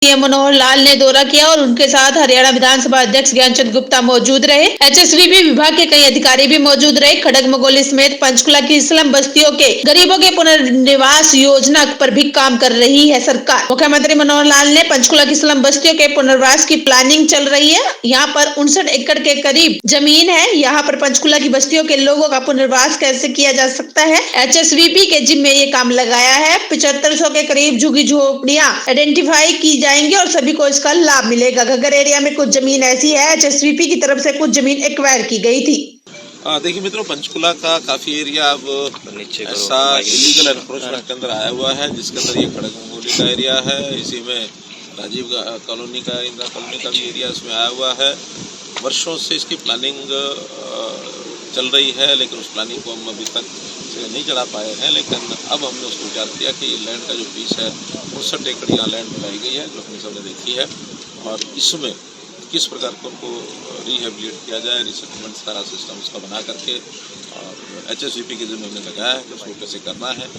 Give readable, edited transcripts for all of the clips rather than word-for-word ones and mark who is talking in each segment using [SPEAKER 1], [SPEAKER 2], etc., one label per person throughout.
[SPEAKER 1] CM Manohar Lal ने दौरा किया और उनके साथ हरियाणा विधानसभा अध्यक्ष ज्ञानचंद गुप्ता मौजूद रहे। एचएसवीपी विभाग के कई अधिकारी भी मौजूद रहे। खड़ग मंगोली समेत पंचकुला की स्लम बस्तियों के गरीबों के पुनर्निवास योजना पर भी काम कर रही है सरकार। मुख्यमंत्री मनोहर लाल ने पंचकुला की स्लम बस्तियों के पुनर्वास की प्लानिंग चल रही है। यहाँ पर 59 एकड़ के करीब जमीन है। यहाँ पर पंचकुला की बस्तियों के लोगों का पुनर्वास कैसे किया जा सकता है, एचएसवीपी के जिम्मे ये काम लगाया है। 7500 के करीब झुग्गी झोपड़ियां आइडेंटिफाई की जाएंगी और सभी को इसका लाभ मिलेगा। घग्गर एरिया में कुछ जमीन ऐसी है, एचएसवीपी की तरफ से कुछ जमीन एक्वायर की गई थी।
[SPEAKER 2] देखिए मित्रों, पंचकुला का काफी एरिया अब ऐसा इलीगल एनक्रोचमेंट के अंदर आया हुआ है, जिसके अंदर ये खड़ग मंगोली का एरिया है, इसी में राजीव कॉलोनी का, इंदिरा कॉलोनी का भी एरिया इसमें आया हुआ है। वर्षों से इसकी प्लानिंग चल रही है, लेकिन उस प्लानिंग को हम अभी तक नहीं चढ़ा पाए हैं। लेकिन अब हमने उसको विचार किया कि लैंड का जो पीस है 59 एकड़ यहाँ लैंड बनाई गई है, जो अपनी सबने देखी है, और इसमें किस प्रकार को उनको रिहेबिलिट किया जाए, रिसेटलमेंट सारा सिस्टम उसका बना करके, और एचएसवीपी के जिम्मे हमने लगाया है कि उसको कैसे करना है।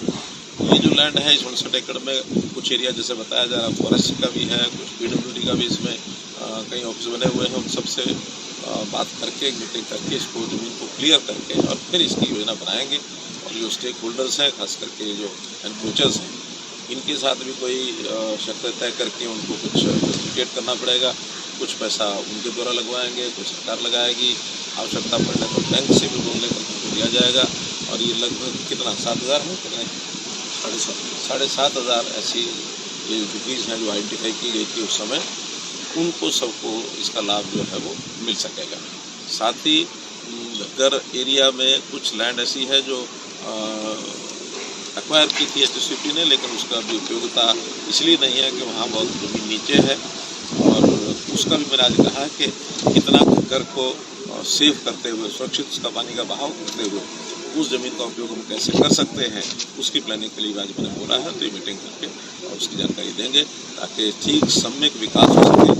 [SPEAKER 2] ये जो लैंड है इस 59 एकड़ में कुछ एरिया जैसे बताया जा रहा है फॉरेस्ट का भी है, कुछ पीडब्ल्यूडी का भी इसमें कई ऑफिस बने हुए हैं। उन सबसे बात करके, मीटिंग करके, इसको जमीन को क्लियर करके और फिर इसकी योजना बनाएंगे। और जो स्टेक होल्डर्स हैं, खास करके जो एनक्रोचर्स हैं, इनके साथ भी कोई शर्तें तय करके उनको कुछ सर्टिफिकेट करना पड़ेगा। कुछ पैसा उनके द्वारा लगवाएंगे, कुछ सरकार लगाएगी। आवश्यकता पड़ने पर बैंक से भी लोन लेकर उनको दिया जाएगा। और ये लगभग कितना 7,000 है, कितने 7,500 ऐसी ये रुपीज़ हैं जो आइडेंटिफाई की गई थी उस समय, उनको सबको इसका लाभ जो है वो मिल सकेगा। साथ ही घग्गर एरिया में कुछ लैंड ऐसी है जो एक्वायर की थी एचएसवीपी ने, लेकिन उसका भी उपयोगिता इसलिए नहीं है कि वहाँ बहुत जमीन नीचे है, और उसका भी मैंने आज कहा है कि कितना घग्गर को सेव करते हुए, सुरक्षित उसका पानी का बहाव करते हुए उस जमीन का उपयोग हम कैसे कर सकते हैं, उसकी प्लानिंग के लिए आज मैंने बोला है। तो ये मीटिंग करके और उसकी जानकारी देंगे ताकि ठीक सम्यक विकास हो सके,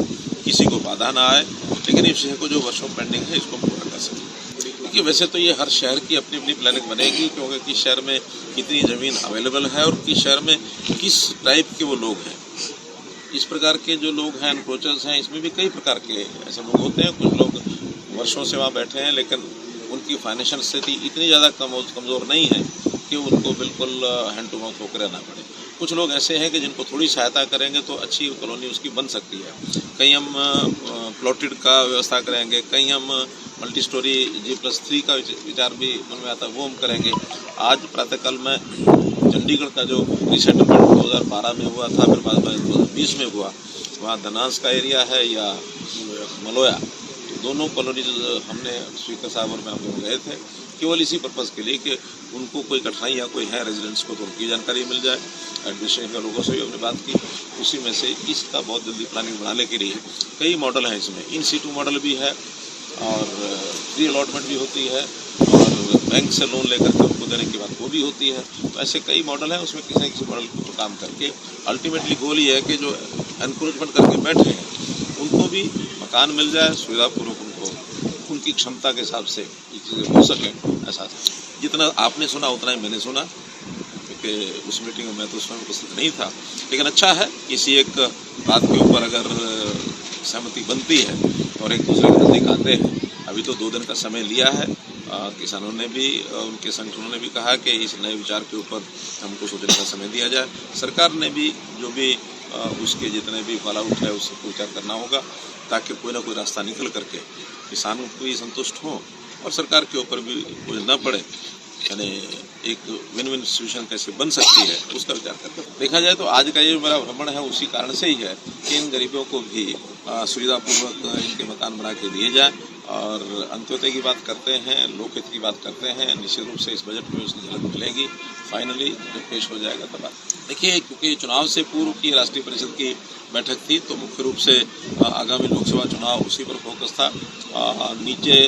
[SPEAKER 2] किसी को बाधा ना आए, लेकिन इस विषय को जो वर्षों पेंडिंग है इसको पूरा कर सकें। क्योंकि वैसे तो ये हर शहर की अपनी अपनी प्लानिंग बनेगी, क्योंकि किस शहर में कितनी ज़मीन अवेलेबल है और किस शहर में किस टाइप के वो लोग हैं। इस प्रकार के जो लोग हैं, एनक्रोचर्स हैं, इसमें भी कई प्रकार के ऐसे लोग होते हैं। कुछ लोग वर्षों से वहाँ बैठे हैं, लेकिन उनकी फाइनेंशियल स्थिति इतनी ज़्यादा कमज़ोर नहीं है कि उनको बिल्कुल हैंड टू माउथ होकर रहना पड़े। कुछ लोग ऐसे हैं कि जिनको थोड़ी सहायता करेंगे तो अच्छी कॉलोनी उसकी बन सकती है। कहीं हम प्लॉटेड का व्यवस्था करेंगे, कहीं हम मल्टी स्टोरी G+3 का विचार भी मन में आता है, वो हम करेंगे। आज प्रातःकाल में चंडीगढ़ का जो रिसेटलमेंट 2012 में हुआ था, फिर बाद में 2020 में हुआ, वहाँ धनास का एरिया है या मलोया, दोनों कॉलोनीज हमने स्पीकर साहब और मैं हम लोग गए थे केवल इसी पर्पज़ के लिए कि उनको कोई कठिनाई या कोई है रेजिडेंट्स को तो उनकी जानकारी मिल जाए। एडमिनिस्ट्रेशन के लोगों से भी हमने बात की, उसी में से इसका बहुत जल्दी प्लानिंग बनाने के लिए कई मॉडल हैं। इसमें इन सीटू मॉडल भी है और फ्री अलॉटमेंट भी होती है, और बैंक से लोन लेकर के उनको देने की बात वो भी होती है। तो ऐसे कई मॉडल हैं, उसमें किसी न किसी मॉडल के ऊपर काम करके अल्टीमेटली गोल ये है कि जो एनक्रोचमेंट करके बैठे हैं उनको भी मकान मिल जाए, सुविधापूर्वक उनको उनकी क्षमता के हिसाब से ये चीज़ें हो सकें। ऐसा जितना आपने सुना उतना ही मैंने सुना, क्योंकि उस मीटिंग में मैं तो उसमें उपस्थित नहीं था। लेकिन अच्छा है, किसी एक बात के ऊपर अगर सहमति बनती है और एक दूसरे के नज़दीक आते हैं। अभी तो 2 दिन का समय लिया है, किसानों ने भी, उनके संगठनों ने भी कहा कि इस नए विचार के ऊपर हमको सोचने का समय दिया जाए। सरकार ने भी जो भी उसके जितने भी फॉल आउट है उसको विचार करना होगा, ताकि कोई ना कोई रास्ता निकल करके किसानों को भी संतुष्ट हो और सरकार के ऊपर भी बोझ न पड़े। यानी एक विन विन सिचुएशन कैसे बन सकती है उसका विचार करके देखा जाए तो आज का ये मेरा भ्रमण है उसी कारण से ही है कि इन गरीबों को भी सुविधापूर्वक इनके मकान बना के दिए जाए। और अंत्योदय की बात करते हैं, लोकहित की बात करते हैं, निश्चित रूप से इस बजट में उसकी झलक मिलेगी। फाइनली जब पेश हो जाएगा तब देखिए, क्योंकि चुनाव से पूर्व की राष्ट्रीय परिषद की बैठक थी तो मुख्य रूप से आगामी लोकसभा चुनाव उसी पर फोकस था। नीचे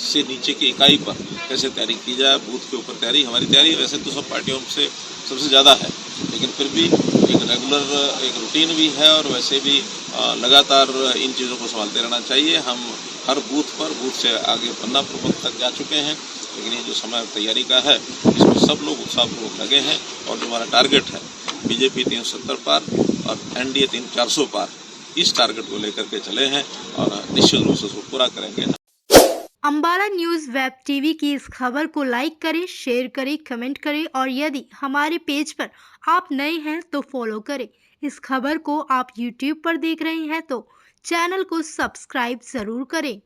[SPEAKER 2] से नीचे की इकाई पर कैसे तैयारी की जाए, बूथ के ऊपर तैयारी, हमारी तैयारी वैसे तो सब पार्टियों से सबसे ज़्यादा है, लेकिन फिर भी एक रेगुलर एक रूटीन भी है और वैसे भी लगातार इन चीज़ों को संभालते रहना चाहिए। हम हर बूथ से आगे पन्ना प्रमुख तक जा चुके हैं, लेकिन ये जो समय तैयारी का है इसमें सब लोग उत्साहपूर्वक लगे हैं। और जो हमारा टारगेट है बीजेपी 370 पार, और NDA 3-400 पार इस टारगेट को लेकर के चले हैं और निश्चित रूप से उसको पूरा करेंगे।
[SPEAKER 3] अम्बाला न्यूज़ वेब टीवी की इस खबर को लाइक करें, शेयर करें, कमेंट करें और यदि हमारे पेज पर आप नए हैं तो फॉलो करें। इस खबर को आप यूट्यूब पर देख रहे हैं तो चैनल को सब्सक्राइब ज़रूर करें।